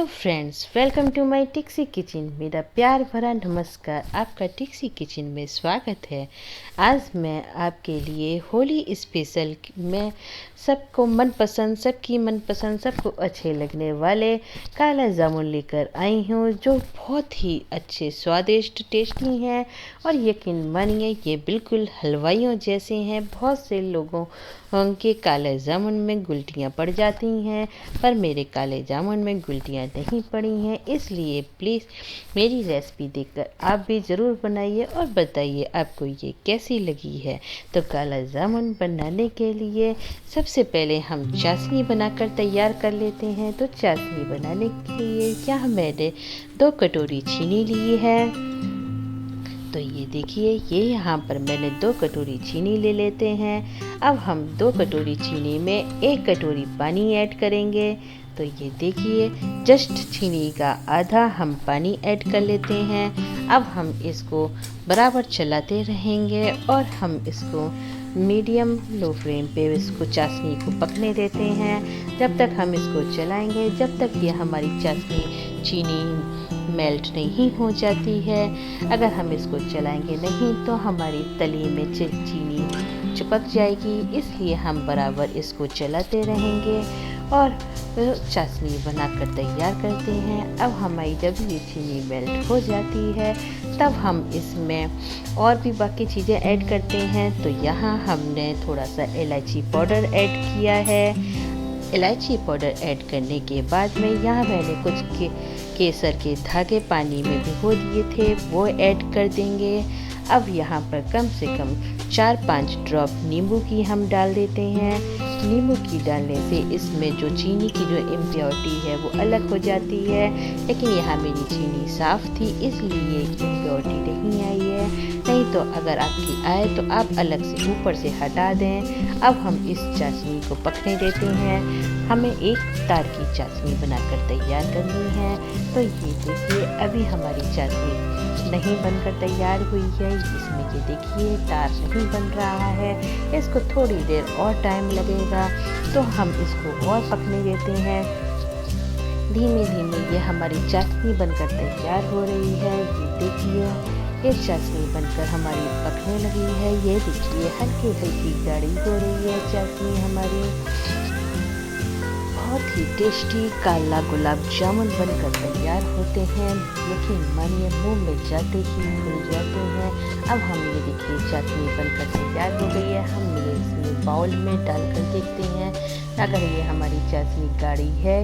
Hello friends, welcome to my टिक्सी kitchen. मेरा प्यार भरा नमस्कार, आपका टिक्सी किचन में स्वागत है। आज मैं आपके लिए होली स्पेशल में सबकी मनपसंद, सबको अच्छे लगने वाले काला जामुन लेकर आई हूँ, जो बहुत ही अच्छे, स्वादिष्ट, टेस्टी हैं। और यकीन मानिए, ये बिल्कुल हलवाइयों जैसे हैं। बहुत से लोगों के काले जामुन में गुलटियाँ पड़ जाती हैं, पर मेरे काले जामुन में गुलटियाँ नहीं पड़ी हैं। इसलिए प्लीज़ मेरी रेसिपी देखकर आप भी ज़रूर बनाइए और बताइए आपको ये कैसी लगी है। तो काला जामुन बनाने के लिए सबसे पहले हम चाशनी बनाकर तैयार कर लेते हैं। तो चाशनी बनाने के लिए यहाँ मैंने 2 कटोरी चीनी ली है। तो ये देखिए, ये यहाँ पर मैंने 2 कटोरी चीनी ले लेते हैं। अब हम 2 कटोरी चीनी में 1 कटोरी पानी ऐड करेंगे। तो ये देखिए, जस्ट चीनी का आधा हम पानी ऐड कर लेते हैं। अब हम इसको बराबर चलाते रहेंगे और हम इसको मीडियम लो फ्लेम पे इसको चाशनी को पकने देते हैं। जब तक हम इसको चलाएंगे, जब तक ये हमारी चाशनी चीनी मेल्ट नहीं हो जाती है। अगर हम इसको चलाएंगे नहीं तो हमारी तली में चीनी चिपक जाएगी। इसलिए हम बराबर इसको चलाते रहेंगे और चाशनी बनाकर तैयार करते हैं। अब हमारी जब ये चीनी मेल्ट हो जाती है, तब हम इसमें और भी बाकी चीज़ें ऐड करते हैं। तो यहाँ हमने थोड़ा सा इलायची पाउडर ऐड किया है। इलायची पाउडर ऐड करने के बाद में यहाँ मैंने कुछ केसर के धागे पानी में भिगो दिए थे, वो ऐड कर देंगे। अब यहाँ पर कम से कम 4-5 ड्रॉप नींबू की हम डाल देते हैं। नींबू की डालने से इसमें जो चीनी की जो इम्प्योरिटी है वो अलग हो जाती है, लेकिन यहाँ मेरी चीनी साफ़ थी, इसलिए इम्प्योरिटी नहीं आई है। नहीं तो अगर आपकी आए तो आप अलग से ऊपर से हटा दें। अब हम इस चाशनी को पकने देते हैं। हमें एक तार की चाशनी बनाकर तैयार करनी है। तो ये देखिए, अभी हमारी चाशनी नहीं बनकर तैयार हुई है। इसमें ये देखिए, तार नहीं बन रहा है। इसको थोड़ी देर और टाइम लगेगा, तो हम इसको और पकने देते हैं। धीमे धीमे ये हमारी चाशनी बनकर तैयार हो रही है। ये देखिए, ये चाशनी बनकर हमारी पकने लगी है। ये देखिए, हल्की हल्की गाढ़ी हो रही है चाशनी हमारी। बहुत ही टेस्टी काला गुलाब जामुन बनकर तैयार होते हैं। लेकिन मानिए, मुंह में जाते ही भूल जाते हैं। अब हम ये देखिए, चाशनी बनकर तैयार हो गई है। हम ये इसमें बाउल में डालकर देखते हैं। अगर ये हमारी चाशनी गाढ़ी है,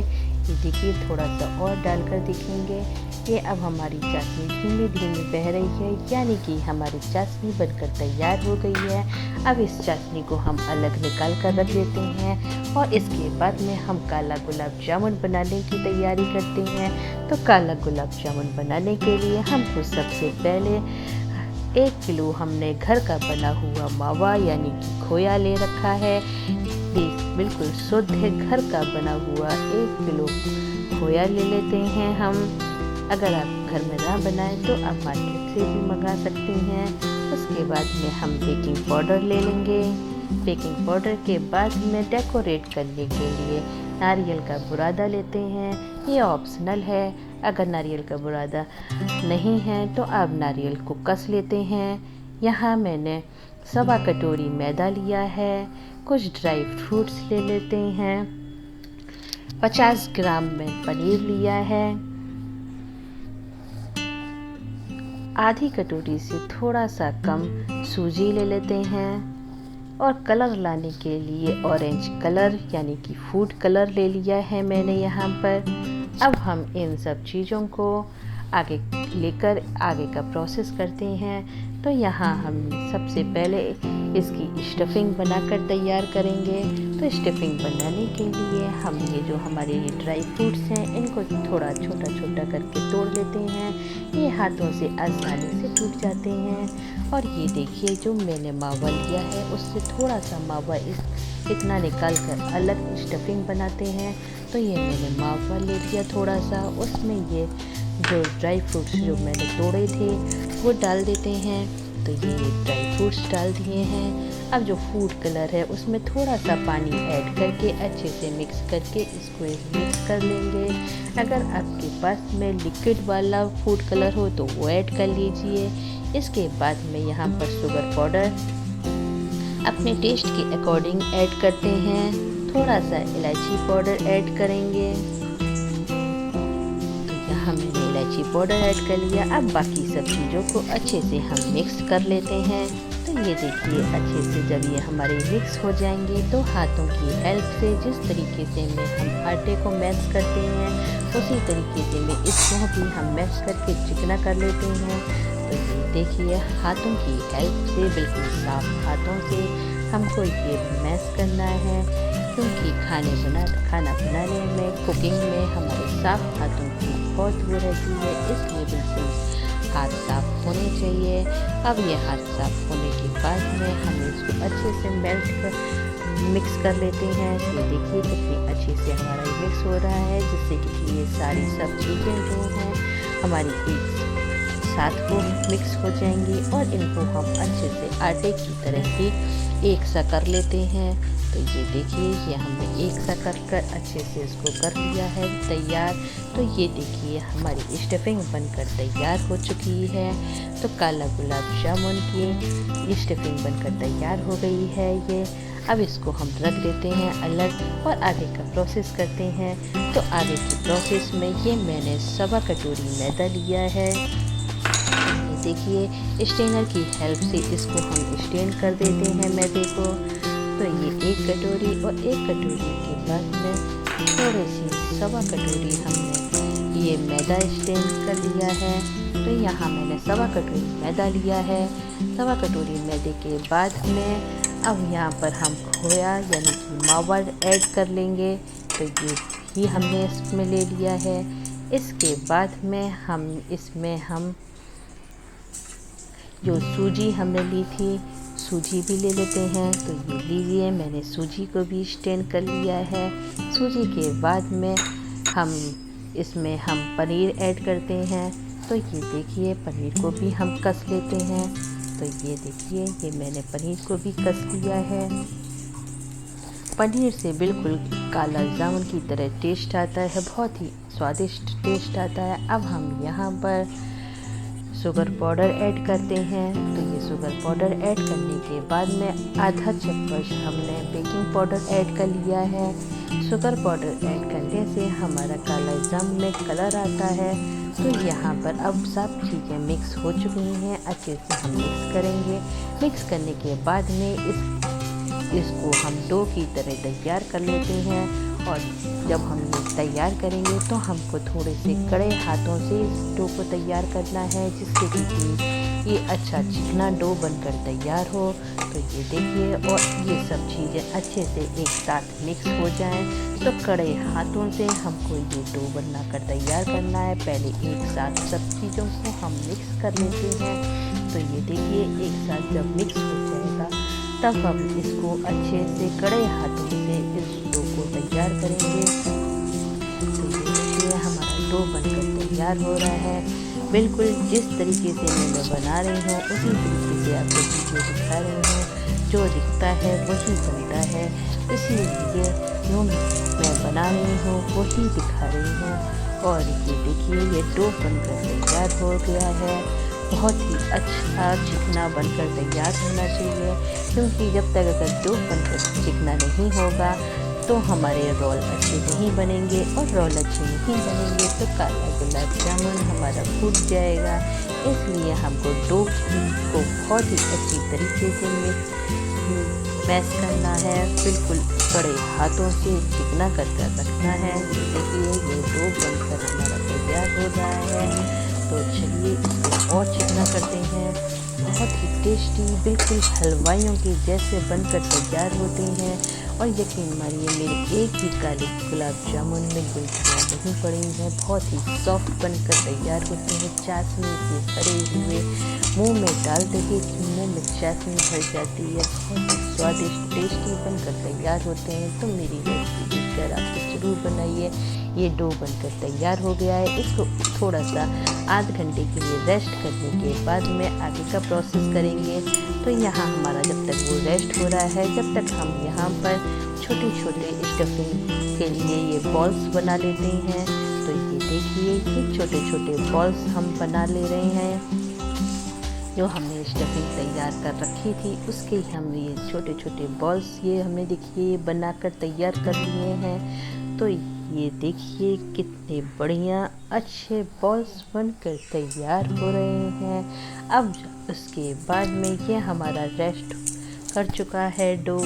ये देखिए, थोड़ा सा और डालकर देखेंगे। ये अब हमारी चाशनी धीमे धीमे बह रही है, यानी कि हमारी चाशनी बनकर तैयार हो गई है। अब इस चाशनी को हम अलग निकाल कर रख देते हैं और इसके बाद में हम काला गुलाब जामुन बनाने की तैयारी करते हैं। तो काला गुलाब जामुन बनाने के लिए हमको सबसे पहले 1 किलो हमने घर का बना हुआ मावा यानी कि खोया ले रखा है। बिल्कुल शुद्ध है, घर का बना हुआ 1 किलो खोया ले लेते हैं हम। अगर आप घर में ना बनाएं तो आप मार्केट से भी मंगा सकते हैं। उसके बाद में हम बेकिंग पाउडर ले लेंगे। बेकिंग पाउडर के बाद में डेकोरेट करने के लिए नारियल का बुरादा लेते हैं। ये ऑप्शनल है, अगर नारियल का बुरादा नहीं है तो आप नारियल को कस लेते हैं। यहाँ मैंने 1.25 कटोरी मैदा लिया है। कुछ ड्राई फ्रूट्स ले लेते हैं। 50 ग्राम में पनीर लिया है। आधी कटोरी से थोड़ा सा कम सूजी ले लेते हैं। और कलर लाने के लिए ऑरेंज कलर यानी कि फूड कलर ले लिया है मैंने यहाँ पर। अब हम इन सब चीज़ों को आगे लेकर आगे का प्रोसेस करते हैं। तो यहाँ हम सबसे पहले इसकी स्टफिंग बनाकर तैयार करेंगे। तो स्टफिंग बनाने के लिए हम ये जो हमारे ये ड्राई फ्रूट्स हैं, इनको थोड़ा छोटा छोटा करके तोड़ लेते हैं। ये हाथों से आसानी से टूट जाते हैं। और ये देखिए, जो मैंने मावा लिया है उससे थोड़ा सा मावा इतना निकाल कर अलग स्टफिंग बनाते हैं। तो ये मैंने मावा ले लिया थोड़ा सा, उसमें ये जो ड्राई फ्रूट्स जो मैंने तोड़े थे वो डाल देते हैं। तो ये ड्राई फ्रूट्स डाल दिए हैं। अब जो फूड कलर है उसमें थोड़ा सा पानी ऐड करके अच्छे से मिक्स करके इसको मिक्स कर लेंगे। अगर आपके पास में लिक्विड वाला फूड कलर हो तो वो ऐड कर लीजिए। इसके बाद में यहाँ पर शुगर पाउडर अपने टेस्ट के अकॉर्डिंग ऐड करते हैं। थोड़ा सा इलायची पाउडर ऐड करेंगे। हमने इलायची पाउडर ऐड कर लिया। अब बाकी सब चीज़ों को अच्छे से हम मिक्स कर लेते हैं। तो ये देखिए अच्छे से जब ये हमारे मिक्स हो जाएंगे तो हाथों की हेल्प से जिस तरीके से में हम आटे को मैश करते हैं उसी तरीके से में इसको भी हम मैश करके चिकना कर लेते हैं। तो ये देखिए हाथों की हेल्प से बिल्कुल साफ हाथों से हमको ये मैश करना है, क्योंकि खाना बनाने में कुकिंग में हमारे साफ हाथों की बहुत वो रहती है, इसलिए बिल्कुल हाथ साफ होने चाहिए। अब ये हाथ साफ होने के बाद में हम इसको अच्छे से मिक्स कर लेते हैं। ये देखिए कितनी अच्छे से हमारा मिक्स हो रहा है, जिससे कि ये सारी सब चीज़ें जो हैं हमारी एक साथ को मिक्स हो जाएंगी और इनको हम अच्छे से आटे की तरह ही एक सा कर लेते हैं। तो ये देखिए ये हमने एक सा कर अच्छे से इसको कर लिया है तैयार। तो ये देखिए हमारी स्टफिंग बनकर तैयार हो चुकी है। तो काला गुलाब जामुन की स्टफिंग बनकर तैयार हो गई है ये। अब इसको हम रख देते हैं अलग और आगे का प्रोसेस करते हैं। तो आगे की प्रोसेस में ये मैंने 1.25 कटोरी मैदा लिया है। देखिए स्ट्रेनर की हेल्प से इसको हम स्ट्रेन कर देते हैं मैदे को। तो ये 1 कटोरी और 1 कटोरी के बाद में थोड़ी सी 1.25 कटोरी हमने ये मैदा स्ट्रेन कर लिया है। तो यहाँ मैंने 1.25 कटोरी मैदा लिया है। 1.25 कटोरी मैदे के बाद में अब यहाँ पर हम खोया यानी कि मावा ऐड कर लेंगे। तो ये भी हमने इसमें ले लिया है। इसके बाद में हम इसमें जो सूजी हमने ली थी सूजी भी ले लेते हैं। तो ये लीजिए मैंने सूजी को भी स्ट्रेन कर लिया है। सूजी के बाद में इसमें हम पनीर ऐड करते हैं। तो ये देखिए पनीर को भी हम कस लेते हैं। तो ये देखिए ये मैंने पनीर को भी कस लिया है। पनीर से बिल्कुल काला जामुन की तरह टेस्ट आता है, बहुत ही स्वादिष्ट टेस्ट आता है। अब हम यहाँ पर शुगर पाउडर ऐड करते हैं। तो ये शुगर पाउडर ऐड करने के बाद में आधा चम्मच हमने बेकिंग पाउडर ऐड कर लिया है। शुगर पाउडर ऐड करने से हमारा काला जामुन में कलर आता है। तो यहाँ पर अब सब चीज़ें मिक्स हो चुकी हैं, अच्छे से हम मिक्स करेंगे। मिक्स करने के बाद में इसको हम डो की तरह तैयार कर लेते हैं। और जब हम ये तैयार करेंगे तो हमको थोड़े से कड़े हाथों से इस डो को तैयार करना है, जिससे कि ये अच्छा चिकना डो बनकर तैयार हो। तो ये देखिए और ये सब चीज़ें अच्छे से एक साथ मिक्स हो जाएं। तो कड़े हाथों से हमको ये डो बनाकर तैयार करना है। पहले एक साथ सब चीज़ों को हम मिक्स कर लेते हैं। तो ये देखिए एक साथ जब मिक्स हो जाएगा तब हम इसको अच्छे से कड़े हाथों से इस डो को तैयार करेंगे। तो ये देखिए हमारा डो बनकर तैयार हो रहा है। बिल्कुल जिस तरीके से मैं बना रही हूँ उसी तरीके से आपको वीडियो दिखा रही हूँ। जो दिखता है वही बनता है, इसीलिए जो मैं बना रही हूँ वही दिखा रही हूँ। और ये देखिए ये डो बनकर तैयार हो गया है। बहुत ही अच्छा चिकना बनकर तैयार होना चाहिए, क्योंकि जब तक अगर डो बनकर चिकना नहीं होगा तो हमारे रोल अच्छे नहीं बनेंगे, और रोल अच्छे नहीं बनेंगे तो काला गुलाब जामुन हमारा फूट जाएगा। इसलिए हमको डो को बहुत ही अच्छी तरीके से मैश करना है, बिल्कुल बड़े हाथों से चिकना करके रखना है। देखिए ये डो बनकर हमारा तैयार हो रहा है। तो चलिए इसको और चिकना करते हैं। बहुत ही टेस्टी बिल्कुल हलवाइयों के जैसे बनकर तैयार होते हैं। और यकीन मानिए मेरे एक भी काले गुलाब जामुन में गुठलियाँ नहीं पड़ी हैं, बहुत ही सॉफ्ट बनकर तैयार होते हैं। चाशनी से भरे हुए मुंह में डालते ही मुंह में चाशनी भर जाती है। बहुत ही स्वादिष्ट टेस्टी बनकर तैयार होते हैं। तो मेरी रेसिपी कर आप ज़रूर बनाइए। ये डो बनकर तैयार हो गया है। इसको थोड़ा सा आध घंटे के लिए रेस्ट करने के बाद में आगे का प्रोसेस करेंगे। तो यहाँ हमारा जब तक वो रेस्ट हो रहा है, जब तक हम यहाँ पर छोटे छोटे स्टफिंग के लिए ये बॉल्स बना लेते हैं। तो ये देखिए, ये छोटे छोटे बॉल्स हम बना ले रहे हैं। जो हमने स्टफिंग तैयार कर रखी थी उसके हम ये छोटे छोटे बॉल्स ये हमने देखिए बनाकर तैयार कर लिए हैं। तो ये देखिए कितने बढ़िया अच्छे बॉल्स बनकर तैयार हो रहे हैं। अब उसके बाद में ये हमारा रेस्ट कर चुका है डो,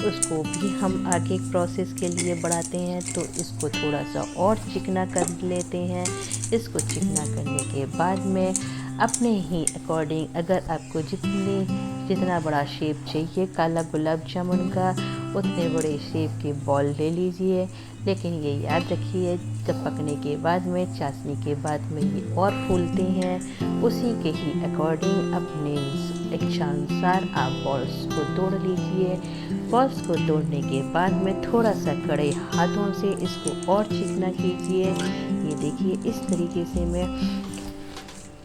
उसको भी हम आगे प्रोसेस के लिए बढ़ाते हैं। तो इसको थोड़ा सा और चिकना कर लेते हैं। इसको चिकना करने के बाद में अपने ही अकॉर्डिंग, अगर आपको जितना बड़ा शेप चाहिए काला गुलाब जामुन का, उतने बड़े शेप के बॉल ले लीजिए। लेकिन ये याद रखिए, जब पकने के बाद में, चाशनी के बाद में ये और फूलते हैं, उसी के ही अकॉर्डिंग अपने इच्छानुसार आप बॉल्स को तोड़ लीजिए। बॉल्स को तोड़ने के बाद में थोड़ा सा कड़े हाथों से इसको और चिकना कीजिए। ये देखिए इस तरीके से मैं,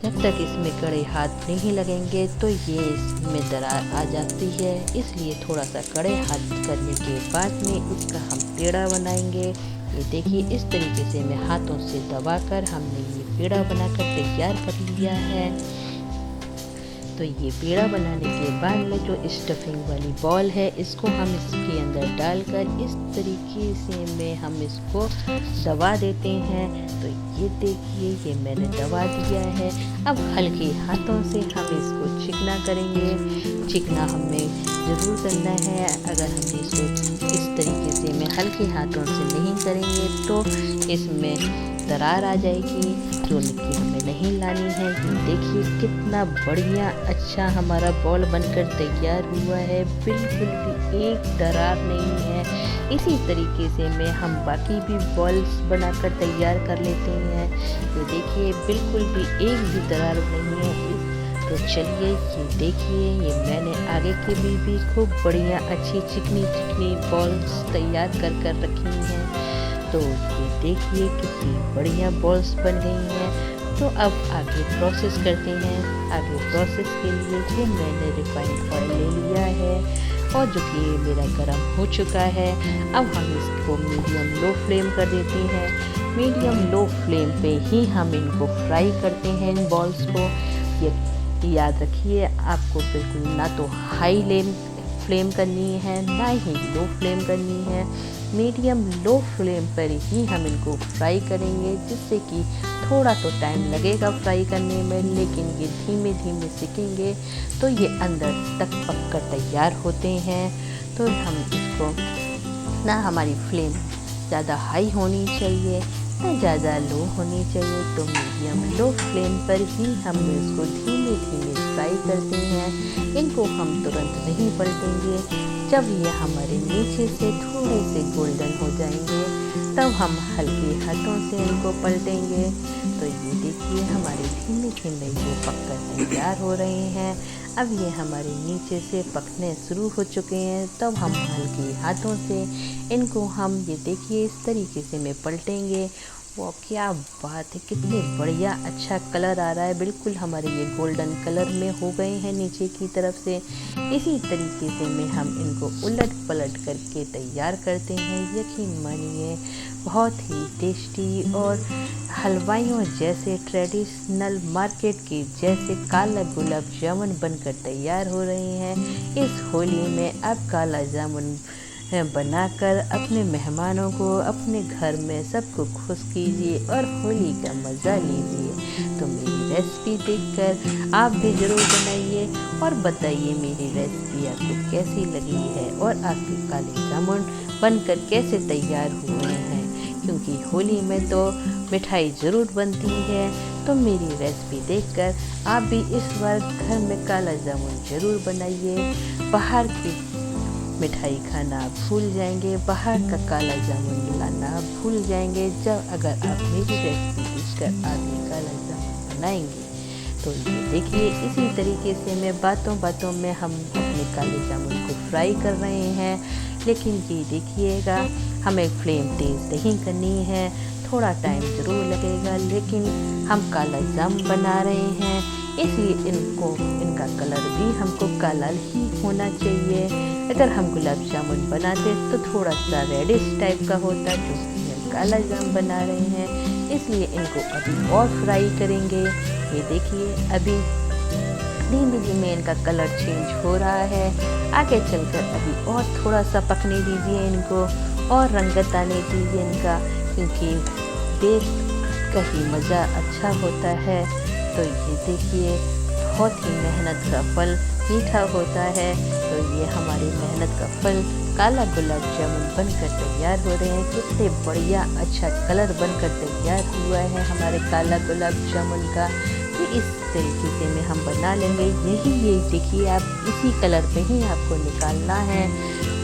जब तक इसमें कड़े हाथ नहीं लगेंगे तो ये इसमें दरार आ जाती है, इसलिए थोड़ा सा कड़े हाथ करने के बाद में इसका हम पेड़ा बनाएंगे। ये देखिए इस तरीके से मैं हाथों से दबाकर हमने ये पेड़ा बनाकर तैयार कर लिया है। तो ये पेड़ा बनाने के बाद में जो स्टफिंग वाली बॉल है, इसको हम इसके अंदर डालकर इस तरीके से में हम इसको दबा देते हैं। तो ये देखिए, ये मैंने दबा दिया है। अब हल्के हाथों से हम इसको चिकना करेंगे। चिकना हमें ज़रूर करना है। अगर हम इसको इस तरीके से में हल्के हाथों से नहीं करेंगे तो इसमें दरार आ जाएगी, जो कि हमें नहीं लानी है। ये देखिए कितना बढ़िया अच्छा हमारा बॉल बनकर तैयार हुआ है, बिल्कुल भी एक दरार नहीं है। इसी तरीके से में हम बाकी भी बॉल्स बनाकर तैयार कर लेते हैं। तो देखिए बिल्कुल भी एक भी दरार नहीं है। तो चलिए ये देखिए, ये मैंने आगे के भी खूब बढ़िया अच्छी चिकनी चिकनी बॉल्स तैयार कर रखी हैं। तो ये देखिए कितनी बढ़िया बॉल्स बन गई हैं। तो अब आगे प्रोसेस करते हैं। आगे प्रोसेस के लिए ये मैंने रिफाइंड ऑयल ले लिया है और जो कि मेरा गर्म हो चुका है। अब हम इसको मीडियम लो फ्लेम कर देते हैं। मीडियम लो फ्लेम पे ही हम इनको फ्राई करते हैं इन बॉल्स को। ये याद रखिए, आपको बिल्कुल ना तो हाई फ्लेम करनी है ना ही लो फ्लेम करनी है। मीडियम लो फ्लेम पर ही हम इनको फ्राई करेंगे, जिससे कि थोड़ा तो टाइम लगेगा फ्राई करने में, लेकिन ये धीमे धीमे सिकेंगे तो ये अंदर तक पककर तैयार होते हैं। तो हम इसको, ना हमारी फ्लेम ज़्यादा हाई होनी चाहिए ना ज़्यादा लो होनी चाहिए। तो मीडियम लो फ्लेम पर ही हम इसको धीमे धीमे फ्राई करते हैं। इनको हम तुरंत नहीं पलटेंगे। जब ये हमारे नीचे से थोड़े से गोल्डन हो जाएंगे तब हम हल्के हाथों से इनको पलटेंगे। तो ये देखिए हमारे धीमे धीमे ये पककर तैयार हो रहे हैं। अब ये हमारे नीचे से पकने शुरू हो चुके हैं। तब हम हल्के हाथों से इनको हम ये देखिए इस तरीके से में पलटेंगे। वो क्या बात है, कितने बढ़िया अच्छा कलर आ रहा है। बिल्कुल हमारे ये गोल्डन कलर में हो गए हैं नीचे की तरफ से। इसी तरीके से में हम इनको उलट पलट करके तैयार करते हैं। यकीन मानिए बहुत ही टेस्टी और हलवाइयों जैसे ट्रेडिशनल मार्केट के जैसे काला गुलाब जामुन बनकर तैयार हो रहे हैं। इस होली में आप काला जामुन बनाकर अपने मेहमानों को अपने घर में सबको खुश कीजिए और होली का मज़ा लीजिए। तो मेरी रेसिपी देखकर आप भी ज़रूर बनाइए और बताइए मेरी रेसिपी आपको कैसी लगी है और आपके काले जामुन बनकर कैसे तैयार हुए हैं। क्योंकि होली में तो मिठाई ज़रूर बनती है। तो मेरी रेसिपी देखकर आप भी इस बार घर में काला जामुन ज़रूर बनाइए। बाहर की मिठाई खाना भूल जाएंगे, बाहर का काला जामुन लाना भूल जाएंगे जब अगर आप मेरी रेसिपी देखकर आगे काला जामुन बनाएंगे। तो ये देखिए इसी तरीके से मैं बातों बातों में हम अपने काले जामुन को फ्राई कर रहे हैं। लेकिन ये देखिएगा हमें फ्लेम तेज़ नहीं करनी है, थोड़ा टाइम ज़रूर लगेगा, लेकिन हम काला जामुन बना रहे हैं इसलिए इनका कलर भी हमको काला ही होना चाहिए। अगर हम गुलाब जामुन बनाते तो थोड़ा सा रेडिश टाइप का होता, जो हम काला जामुन बना रहे हैं इसलिए इनको अभी और फ्राई करेंगे। ये देखिए अभी धीमे धीमे इनका कलर चेंज हो रहा है, आगे चलकर अभी और थोड़ा सा पकने दीजिए इनको और रंगत आने दीजिए इनका, क्योंकि देख का ही मज़ा अच्छा होता है। तो ये देखिए बहुत ही मेहनत का फल मीठा होता है। तो ये हमारी मेहनत का फल काला गुलाब जामुन बनकर तैयार हो रहे हैं। कितने बढ़िया अच्छा कलर बनकर तैयार हुआ है हमारे काला गुलाब जामुन का। तो इस तरीके से में हम बना लेंगे। ये देखिए आप इसी कलर पे ही आपको निकालना है,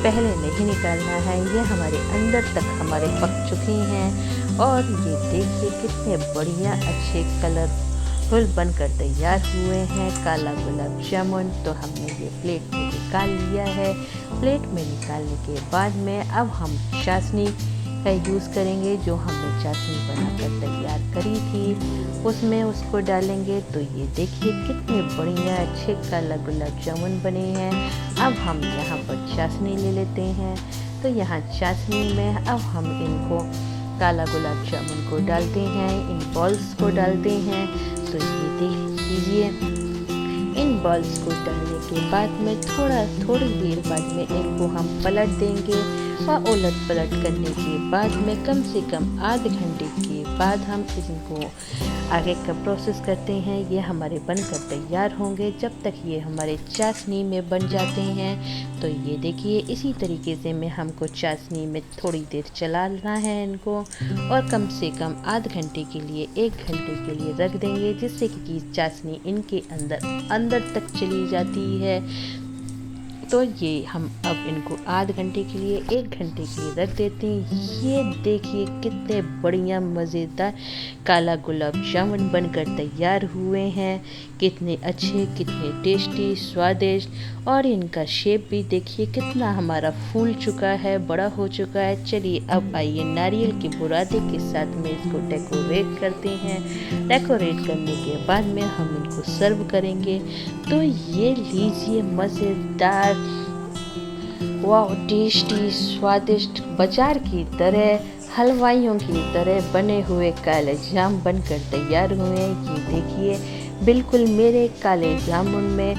पहले नहीं निकालना है। ये हमारे अंदर तक हमारे पक चुके हैं और ये देखिए कितने बढ़िया अच्छे कलरफुल बनकर तैयार हुए हैं काला गुलाब जामुन। तो हमने ये प्लेट में निकाल लिया है। प्लेट में निकालने के बाद में अब हम चाशनी का यूज़ करेंगे, जो हमने चाशनी बनाकर तैयार करी थी उसमें उसको डालेंगे। तो ये देखिए कितने बढ़िया अच्छे काला गुलाब जामुन बने हैं। अब हम यहाँ पर चाशनी ले लेते हैं। तो यहाँ चाशनी में अब हम इनको काला गुलाब जामुन को डालते हैं, इन बॉल्स को डालते हैं। तो ये देख लीजिए इन बॉल्स को डालने के बाद में थोड़ी देर बाद में इनको हम पलट देंगे और उलट पलट करने के बाद में कम से कम आधे घंटे के बाद हम इनको आगे का प्रोसेस करते हैं। ये हमारे बनकर तैयार होंगे जब तक ये हमारे चाशनी में बन जाते हैं। तो ये देखिए इसी तरीके से में हमको चाशनी में थोड़ी देर चलाना है इनको और कम से कम आधे घंटे के लिए 1 घंटे के लिए रख देंगे, जिससे कि चाशनी इनके अंदर तक चली जाती है। तो ये हम अब इनको आधे घंटे के लिए 1 घंटे के लिए रख देते हैं। ये देखिए कितने बढ़िया मज़ेदार काला गुलाब जामुन बनकर तैयार हुए हैं। कितने अच्छे, कितने टेस्टी, स्वादिष्ट और इनका शेप भी देखिए कितना हमारा फूल चुका है, बड़ा हो चुका है। चलिए अब आइए नारियल के बुरादे के साथ में इसको डेकोरेट करते हैं। डेकोरेट करने के बाद में हम इनको सर्व करेंगे। तो ये लीजिए मज़ेदार, वाह टेस्टी, स्वादिष्ट, बाजार की तरह हलवाइयों की तरह बने हुए काले जाम बनकर तैयार हुए हैं। ये देखिए बिल्कुल मेरे काले जामुन में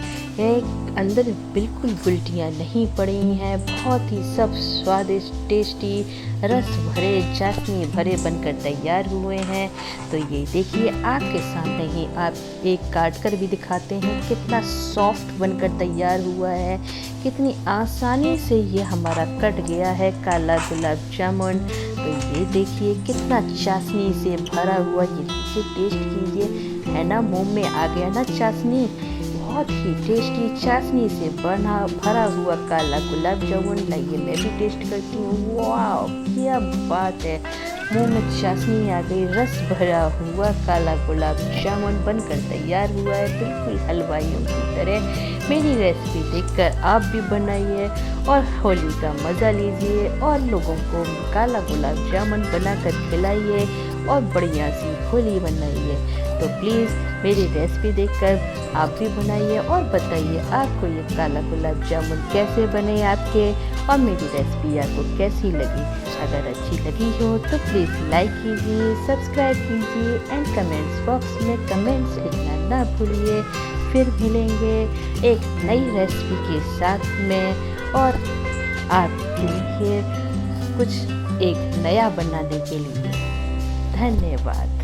अंदर बिल्कुल उल्टियाँ नहीं पड़ी हैं। बहुत ही सब स्वादिष्ट, टेस्टी, रस भरे, चाशनी भरे बनकर तैयार हुए हैं। तो ये देखिए आपके सामने ही आप एक काट कर भी दिखाते हैं कितना सॉफ्ट बनकर तैयार हुआ है, कितनी आसानी से ये हमारा कट गया है काला गुलाब जामुन। तो ये देखिए कितना चाशनी से भरा हुआ, ये लीजिए टेस्ट कीजिए, है ना, मुंह में आ गया ना चाशनी। बहुत ही टेस्टी चाशनी से भरा हुआ काला गुलाब जामुन। लाइए मैं भी टेस्ट करती हूँ। वाह क्या बात है, मुंह में चाशनी आ गई, रस भरा हुआ काला गुलाब जामुन बनकर तैयार हुआ है बिल्कुल हलवाइयों की तरह। मेरी रेसिपी देखकर आप भी बनाइए और होली का मज़ा लीजिए और लोगों को काला गुलाब जामुन बनाकर खिलाइए और बढ़िया सी होली बनाइए। तो प्लीज़ मेरी रेसिपी देखकर आप भी बनाइए और बताइए आपको ये काला गुलाब जामुन कैसे बने आपके, और मेरी रेसिपी आपको कैसी लगी। अगर अच्छी लगी हो तो प्लीज़ लाइक कीजिए, सब्सक्राइब कीजिए एंड कमेंट्स बॉक्स में कमेंट्स लिखना ना भूलिए। फिर मिलेंगे एक नई रेसिपी के साथ में और आपके लिए कुछ एक नया बनाने के लिए। धन्यवाद।